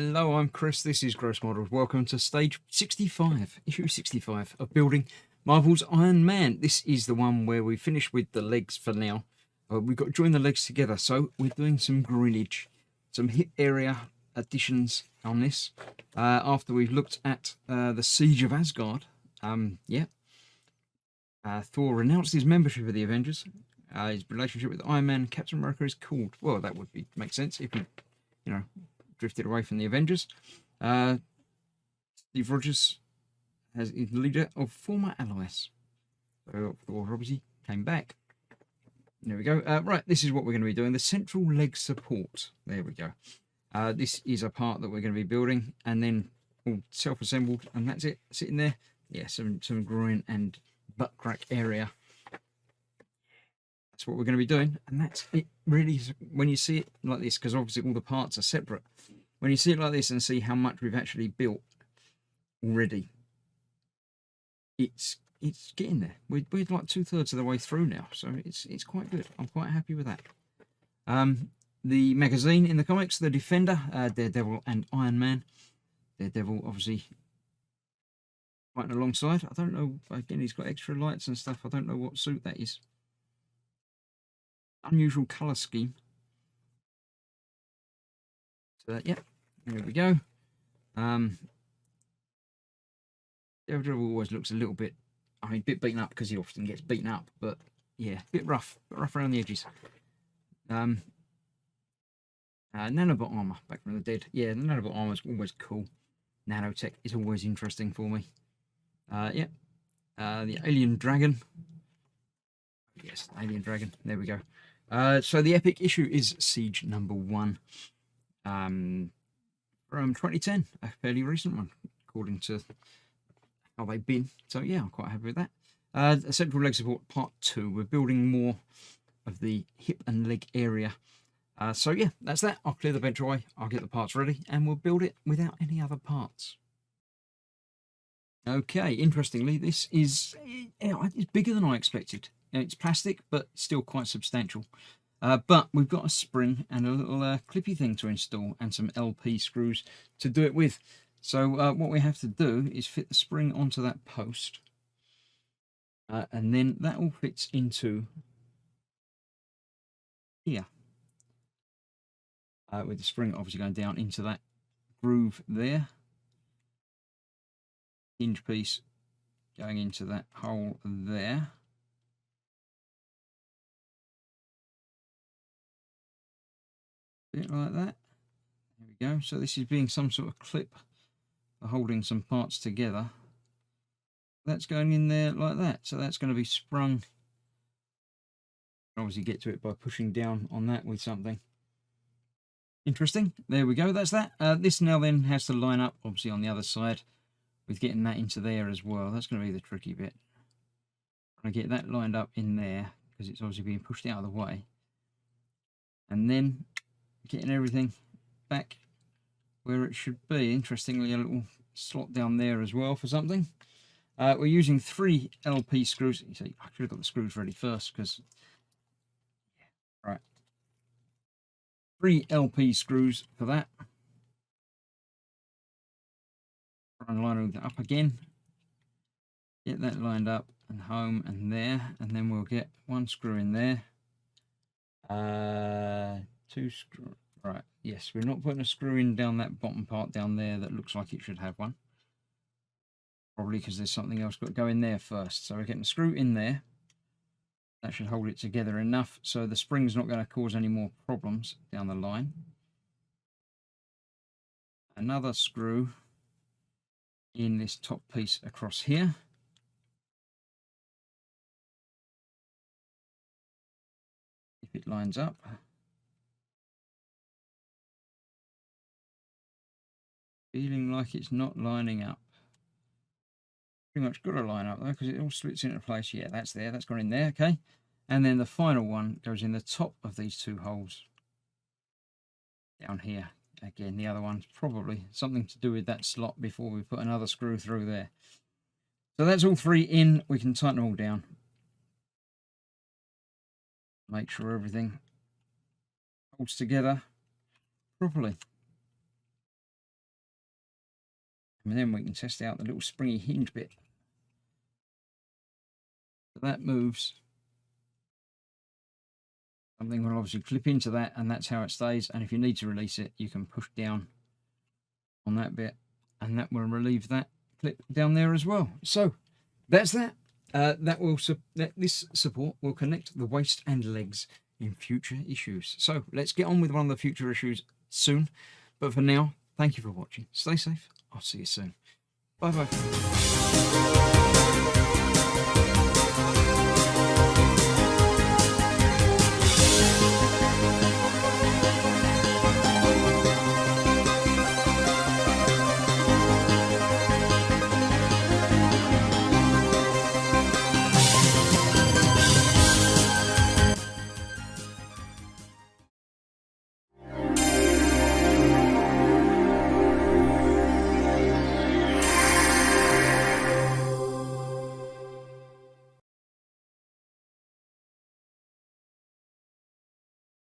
Hello, I'm Chris. This is Gross Models. Welcome to stage 65, issue 65 of building Marvel's Iron Man. This is the one where we finish with the legs for now. We've got to join the legs together, so we're doing some greenage, some hip area additions on this. After we've looked at the Siege of Asgard, Thor renounced his membership of the Avengers. His relationship with Iron Man and Captain America is cooled. Well, that would make sense if he, drifted away from the Avengers. Steve Rogers is the leader of former allies. So Thor obviously came back. There we go. Right, this is what we're going to be doing. The central leg support. There we go. This is a part that we're going to be building and then all self-assembled, and that's it. Sitting there. Yeah, some groin and butt crack area. That's what we're going to be doing, and that's it really. When you see it like this, because obviously all the parts are separate, when you see it like this and see how much we've actually built already, it's getting there. We're like 2/3 of the way through now, so it's quite good. I'm quite happy with that. The magazine in the comics, the Defender, Daredevil and Iron Man. Daredevil obviously fighting alongside. I don't know, again, he's got extra lights and stuff. I don't know what suit that is. Unusual colour scheme. So yeah, there we go. Daredevil always looks a little bit, a bit beaten up because he often gets beaten up, but yeah, a bit rough around the edges. Nanobot armor, back from the dead. Yeah, the nanobot armor is always cool. Nanotech is always interesting for me. The alien dragon. Yes, alien dragon. There we go. So the epic issue is Siege #1, from 2010, a fairly recent one, according to how they've been. So yeah, I'm quite happy with that. Central leg support part 2. We're building more of the hip and leg area. So yeah, that's that. I'll clear the bench away. I'll get the parts ready, and we'll build it without any other parts. Okay, interestingly, this is it's bigger than I expected. It's plastic, but still quite substantial. But we've got a spring and a little clippy thing to install and some LP screws to do it with. So what we have to do is fit the spring onto that post. And then that all fits into here. With the spring obviously going down into that groove there. Hinge piece going into that hole there. Bit like that. There we go. So this is being some sort of clip for holding some parts together. That's going in there like that. So that's going to be sprung. Obviously get to it by pushing down on that with something. Interesting. There we go. That's that. This now then has to line up obviously on the other side with getting that into there as well. That's going to be the tricky bit. I get that lined up in there because it's obviously being pushed out of the way. And then getting everything back where it should be. Interestingly, a little slot down there as well for something. We're using 3 LP screws. You see, I should have got the screws ready first because, yeah, right. 3 LP screws for that. Try and line it up again. Get that lined up and home and there, and then we'll get 1 screw in there. 2 screws. Right, yes, we're not putting a screw in down that bottom part down there that looks like it should have one. Probably because there's something else got to go in there first. So we're getting a screw in there. That should hold it together enough so the spring's not going to cause any more problems down the line. Another screw in this top piece across here. If it lines up. Feeling like it's not lining up. Pretty much got to line up though because it all slits into place. Yeah, that's there. That's gone in there. Okay. And then the final one goes in the top of these 2 holes. Down here. Again, the other one's probably something to do with that slot before we put another screw through there. So that's all 3 in. We can tighten them all down. Make sure everything holds together properly. And then we can test out the little springy hinge bit. So that moves. Something will obviously clip into that, and that's how it stays. And if you need to release it, you can push down on that bit, and that will relieve that clip down there as well. So that's that. This support will connect the waist and legs in future issues. So let's get on with one of the future issues soon. But for now, thank you for watching. Stay safe. I'll see you soon. Bye bye.